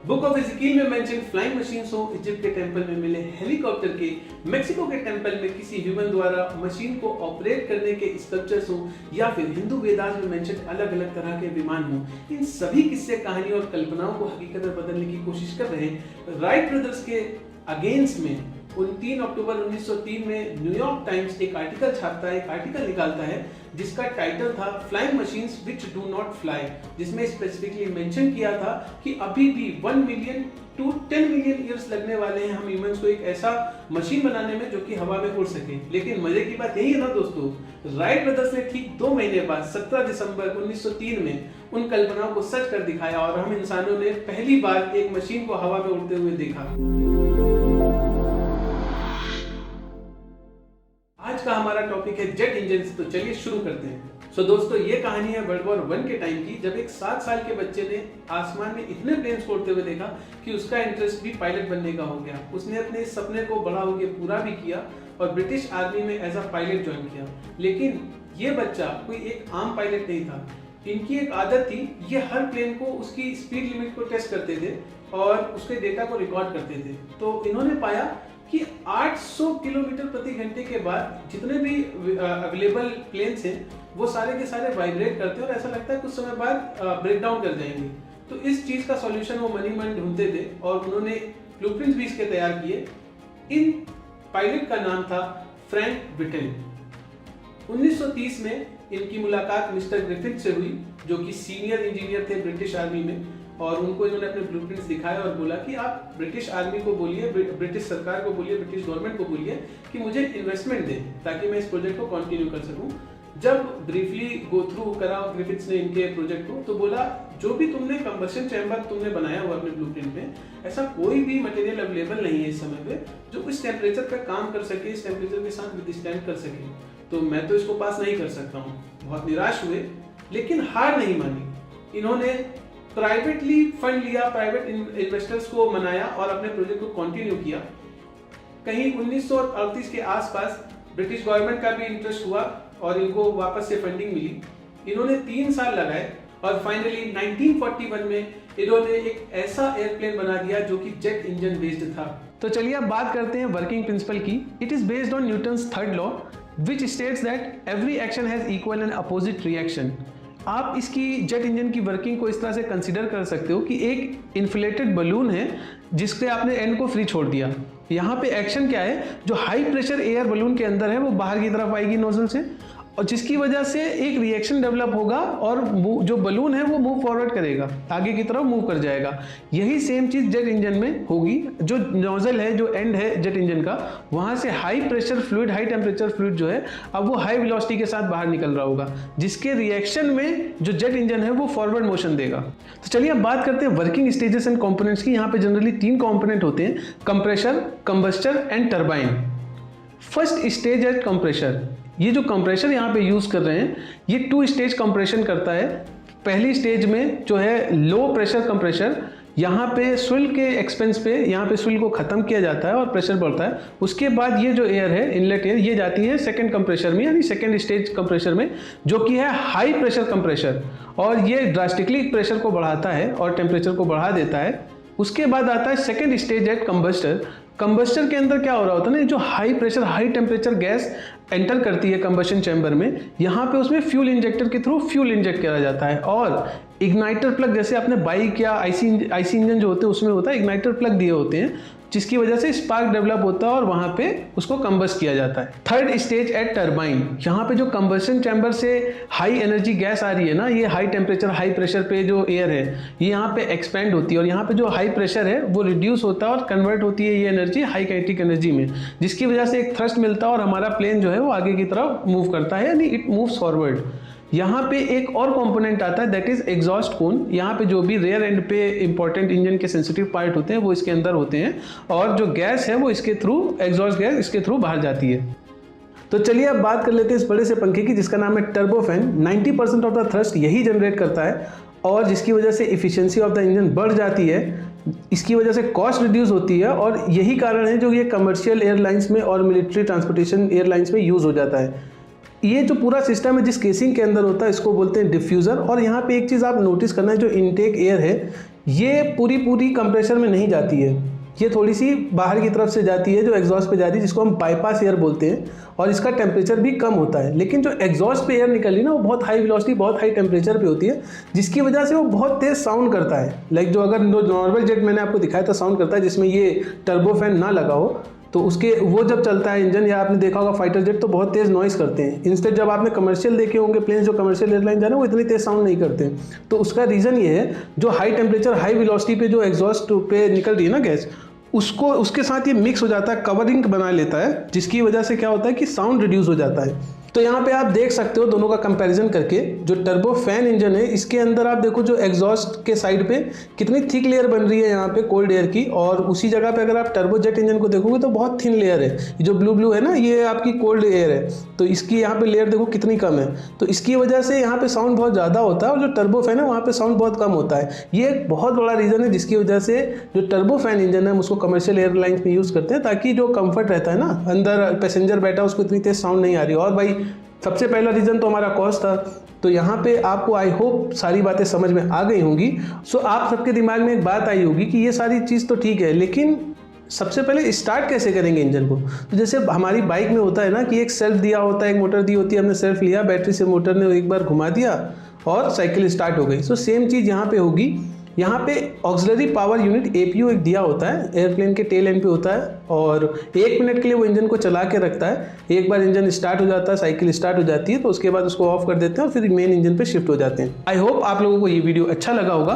Book of इज़ेकियल में mention flying machines हो, Egypt के टेंपल में मिले हेलीकॉप्टर के, मेक्सिको के टेंपल में किसी ह्यूमन द्वारा मशीन को ऑपरेट करने के स्कल्पचर्स हो, या फिर हिंदू वेदास में मेंशन अलग अलग तरह के विमान हो, इन सभी किस्से कहानियों और कल्पनाओं को हकीकत में बदलने की कोशिश कर रहे हैं। राइट ब्रदर्स के अगेंस्ट में 3 अक्टूबर 1903 में न्यूयॉर्क टाइम्स एक आर्टिकल छापता है, एक आर्टिकल निकालता है जिसका टाइटल था flying machines which do not fly, जिसमें स्पेसिफिकली मेंशन किया था कि अभी भी 1 मिलियन टू 10 मिलियन ईयर्स लगने वाले हैं हम ह्यूमंस को एक ऐसा मशीन बनाने में जो कि हवा में उड़ सके। लेकिन मजे की बात यही है ना दोस्तों, राइट ब्रदर्स ने ठीक 2 महीने बाद 17 दिसंबर 1903 में उन कल्पनाओं को सच कर दिखाया और हम इंसानों ने पहली बार एक मशीन को हवा में उड़ते हुए देखा। आज का हमारा टॉपिक है जेट इंजन, तो चलिए शुरू करते हैं। दोस्तों ये कहानी है वर्ल्ड वॉर 1 के टाइम की, जब एक 7 साल के बच्चे ने आसमान में इतने प्लेन्स को उड़ते हुए देखा कि उसका इंटरेस्ट भी पायलट बनने का हो गया। उसने अपने इस सपने को बड़ा होकर पूरा भी किया और ब्रिटिश आर्मी में एज अ पायलट ज्वाइन किया। लेकिन ये बच्चा कोई एक आम पायलट नहीं था। इनकी एक आदत थी, ये हर प्लेन को उसकी स्पीड लिमिट को टेस्ट करते थे और उसके डेटा को रिकॉर्ड करते थे। तो इन्होंने पाया कि 800 किलोमीटर प्रति घंटे के बाद जितने भी अवेलेबल प्लेन्स हैं वो सारे के सारे वाइब्रेट करते हैं और ऐसा लगता है कुछ समय बाद ब्रेक डाउन कर जाएंगे। तो इस चीज का सॉल्यूशन वो मनी मन ढूंढते थे और उन्होंने ब्लूप्रिंट्स भी इसके तैयार किए। इन पायलट का नाम था फ्रैंक विटेल। 1930 में इनकी मुलाकात मिस्टर ग्रिफिथ से हुई, जो कि सीनियर इंजीनियर थे ब्रिटिश आर्मी में, और उनको इन्होंने अपने ब्लूप्रिंट्स दिखाए और बोला कि आप ब्रिटिश आर्मी को बोलिए, ब्रिटिश सरकार को बोलिए, ब्रिटिश गवर्नमेंट को बोलिए कि मुझे इन्वेस्टमेंट दें ताकि मैं इस प्रोजेक्ट को कंटिन्यू कर सकूं। जब ब्रीफली गो थ्रू करा ग्रिफिथ्स ने इनके प्रोजेक्ट को, तो बोला जो भी तुमने कंबशन चैम्बर तुमने बनाया हुआ अपने ब्लूप्रिंट में, ऐसा कोई भी मटेरियल अवेलेबल नहीं है इस समय पे जो इस टेम्परेचर पे काम कर सके, इस टेम्परेचर के साथ विथस्टैंड कर सके, तो मैं तो इसको पास नहीं कर सकता हूँ। बहुत निराश हुए, लेकिन हार नहीं मानी। इन्होंने प्राइवेटली फंड लिया, प्राइवेट इन्वेस्टर्स को मनाया और अपने प्रोजेक्ट को कंटिन्यू किया। कहीं 1938 के आसपास ब्रिटिश गवर्नमेंट का भी इंटरेस्ट हुआ और इनको वापस से फंडिंग मिली। इन्होंने 3 साल लगाए और फाइनली 1941 में इन्होंने एक ऐसा एयरप्लेन बना दिया जो कि जेट इंजन बेस्ड था। तो चलिए अब बात करते हैं वर्किंग प्रिंसिपल की। It is based on Newton's third law which states that every action has equal and opposite reaction. आप इसकी जेट इंजन की वर्किंग को इस तरह से कंसीडर कर सकते हो कि एक इन्फ्लेटेड बलून है जिसके आपने एंड को फ्री छोड़ दिया। यहाँ पे एक्शन क्या है, जो हाई प्रेशर एयर बलून के अंदर है वो बाहर की तरफ आएगी नोजल से, और जिसकी वजह से एक रिएक्शन डेवलप होगा और जो बलून है वो मूव फॉरवर्ड करेगा, आगे की तरफ मूव कर जाएगा। यही सेम चीज जेट इंजन में होगी। जो नोजल है, जो एंड है जेट इंजन का, वहां से high pressure fluid, high temperature fluid जो है अब वो हाई वेलोसिटी के साथ बाहर निकल रहा होगा, जिसके रिएक्शन में जो जेट इंजन है वो फॉरवर्ड मोशन देगा। तो चलिए अब बात करते हैं वर्किंग स्टेजेस एंड कंपोनेंट्स की। यहाँ पे जनरली 3 कंपोनेंट होते हैं, compressor, combustor and turbine. First stage है कंप्रेशर। ये जो कंप्रेशर यहाँ पे यूज कर रहे हैं ये 2 स्टेज कंप्रेशन करता है। पहली स्टेज में जो है लो प्रेशर कंप्रेशर, यहाँ पे स्विल के एक्सपेंस पे यहाँ पे स्विल को खत्म किया जाता है और प्रेशर बढ़ता है। उसके बाद ये जो एयर है, इनलेट एयर, ये जाती है सेकंड कंप्रेशर में, यानी सेकंड स्टेज कंप्रेशर में, जो कि है हाई प्रेशर कंप्रेशर, और ये ड्रास्टिकली प्रेशर को बढ़ाता है और टेम्परेचर को बढ़ा देता है। उसके बाद आता है second stage at combustor. Combustor के अंदर क्या हो रहा होता है ना, जो high pressure high temperature gas enter करती है कंबशन चैम्बर में, यहाँ पे उसमें फ्यूल इंजेक्टर के थ्रू फ्यूल इंजेक्ट किया जाता है, और इग्नाइटर प्लग, जैसे आपने बाइक या आईसी इंजन जो होते हैं उसमें होता है, इग्नाइटर प्लग दिए होते हैं, जिसकी वजह से स्पार्क डेवलप होता है और वहाँ पे उसको कंबस्ट किया जाता है। Third stage at turbine. यहाँ पे जो कंबशन चैम्बर से हाई एनर्जी गैस आ रही है ना, ये हाई टेम्परेचर हाई प्रेशर पे जो एयर है ये यहाँ पे एक्सपेंड होती है, और यहाँ पे जो हाई प्रेशर है वो रिड्यूस होता है और कन्वर्ट होती है ये एनर्जी हाई काइनेटिक एनर्जी में, जिसकी वजह से एक थ्रस्ट मिलता है और हमारा प्लेन जो है वो आगे की तरफ मूव करता है, यानी इट मूव्स फॉरवर्ड। यहाँ पे एक और कंपोनेंट आता है, दैट इज एग्जॉस्ट कोन। यहाँ पे जो भी रेयर एंड पे इंपॉर्टेंट इंजन के सेंसिटिव पार्ट होते हैं वो इसके अंदर होते हैं, और जो गैस है वो इसके थ्रू, एग्जॉस्ट गैस इसके थ्रू बाहर जाती है। तो चलिए अब बात कर लेते हैं इस बड़े से पंखे की, जिसका नाम है टर्बोफैन। 90% ऑफ द थ्रस्ट यही जनरेट करता है, और जिसकी वजह से इफिशियंसी ऑफ द इंजन बढ़ जाती है, इसकी वजह से कॉस्ट रिड्यूस होती है, और यही कारण है जो ये कमर्शियल एयरलाइंस में और मिलिट्री ट्रांसपोर्टेशन एयरलाइंस में यूज़ हो जाता है। ये जो पूरा सिस्टम है जिस केसिंग के अंदर होता है इसको बोलते हैं डिफ्यूज़र। और यहाँ पे एक चीज़ आप नोटिस करना है, जो इनटेक एयर है ये पूरी कंप्रेसर में नहीं जाती है, ये थोड़ी सी बाहर की तरफ से जाती है जो एग्जॉस्ट पे जाती है, जिसको हम बाईपास एयर बोलते हैं, और इसका टेम्परेचर भी कम होता है। लेकिन जो एग्जॉस्ट पे एयर निकल रही ना वो बहुत हाई वेलोसिटी, बहुत हाई टेम्परेचर पे होती है, जिसकी वजह से वो बहुत तेज साउंड करता है। लाइक जो अगर नॉर्मल जेट मैंने आपको दिखाया था साउंड करता है, जिसमें ये टर्बोफैन ना लगा हो, तो उसके वो जब चलता है इंजन, या आपने देखा होगा फाइटर जेट, तो बहुत तेज़ नॉइस करते हैं। इंस्टेड जब आपने कमर्शियल देखे होंगे प्लेन्स, जो कमर्शियल एयरलाइन जा रहे हैं, वो इतनी तेज साउंड नहीं करते। तो उसका रीज़न ये है, जो हाई टेम्परेचर हाई वेलोसिटी पे जो एग्जॉस्ट पे निकल रही है ना गैस, उसके साथ ये मिक्स हो जाता है, कवरिंग बना लेता है, जिसकी वजह से क्या होता है कि साउंड रिड्यूस हो जाता है। तो यहाँ पे आप देख सकते हो दोनों का कंपैरिजन करके, जो टर्बो फैन इंजन है इसके अंदर आप देखो जो एग्जॉस्ट के साइड पे कितनी थिक लेयर बन रही है यहाँ पे कोल्ड एयर की, और उसी जगह पे अगर आप टर्बो जेट इंजन को देखोगे तो बहुत थिन लेयर है। जो ब्लू है ना, ये आपकी कोल्ड एयर है, तो इसकी यहाँ पे लेयर देखो कितनी कम है। तो इसकी वजह से यहाँ पे साउंड बहुत ज़्यादा होता है, और जो टर्बो फैन है वहाँ पे साउंड बहुत कम होता है। ये एक बहुत बड़ा रीज़न है जिसकी वजह से जो टर्बो फैन इंजन है हम उसको कमर्शियल एयरलाइंस में यूज़ करते हैं, ताकि जो कंफर्ट रहता है ना, अंदर पैसेंजर बैठा उसको इतनी तेज साउंड नहीं आ रही। और भाई सबसे पहला रीज़न तो हमारा कॉस्ट था। तो यहाँ पे आपको आई होप सारी बातें समझ में आ गई होंगी। सो आप सबके दिमाग में एक बात आई होगी कि ये सारी चीज़ तो ठीक है, लेकिन सबसे पहले स्टार्ट कैसे करेंगे इंजन को। तो जैसे हमारी बाइक में होता है ना कि एक सेल्फ दिया होता है, एक मोटर दी होती है, हमने सेल्फ लिया, बैटरी से मोटर ने एक बार घुमा दिया और साइकिल स्टार्ट हो गई। सो सेम चीज़ यहाँ पे होगी। यहाँ पे ऑक्सिलरी पावर यूनिट APU एक दिया होता है, एयरप्लेन के टेल एंड पे होता है, और 1 मिनट के लिए वो इंजन को चला के रखता है। एक बार इंजन स्टार्ट हो जाता है, साइकिल स्टार्ट हो जाती है, तो उसके बाद उसको ऑफ कर देते हैं और फिर मेन इंजन पे शिफ्ट हो जाते हैं। आई होप आप लोगों को ये वीडियो अच्छा लगा होगा।